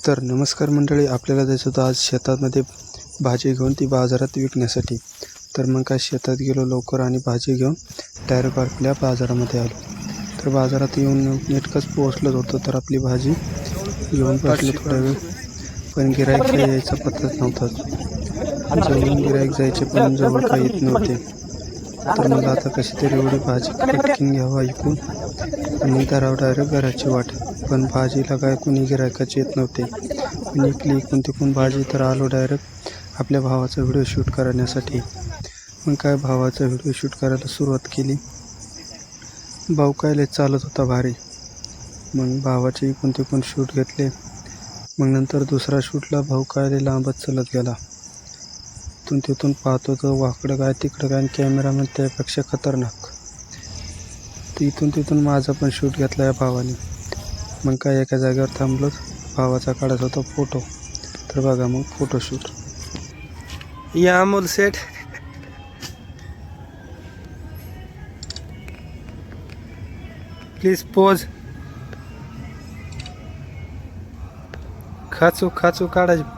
तर नमस्कार मंडळी, आपल्याला जायचं होतं आज शेतामध्ये भाजी घेऊन ती बाजारात विकण्यासाठी. तर मग काय शेतात गेलो लवकर आणि भाजी घेऊन डायरेक्ट आपल्या बाजारामध्ये आलो. तर बाजारात येऊन नेटकंच पोहोचलोच होतो. तर आपली भाजी घेऊन बसलो थोडा वेळ, पण गिऱ्हाईक काही यायचा पत्ताच नव्हता. जवळून गिऱ्हाईक जायचे पण जवळ काही येत नव्हते. तर मला आता कशी तरी एवढी भाजी पटकन घ्यावा ऐकून आणि धरावं डायरेक्ट घराची वाट. पण भाजीला काय कोणी गिऱ्हाईकाचे येत नव्हते. पण इकून तिकून भाजी तर आलो डायरेक्ट आपल्या भावाचा व्हिडिओ शूट करण्यासाठी. मग काय भावाचा व्हिडिओ शूट करायला सुरुवात केली. भाऊ काय लय चालत होता भारी. मग भावाचे इकून तिकून शूट घेतले. मग नंतर दुसरा शूटला भाऊ काय लय लांबच चालत गेला. तिथून पाहतो तर वाकडं काय तिकडं काय, कॅमेरामॅन त्यापेक्षा खतरनाक. तर तिथून माझा पण शूट घेतला या भावाने. मग काय एका जागेवर थांबलो, भावाचा काढायचा होता फोटो. तर बघा मग फोटोशूट. या अमोल सेट, प्लीज पोज. खाचू काढायची.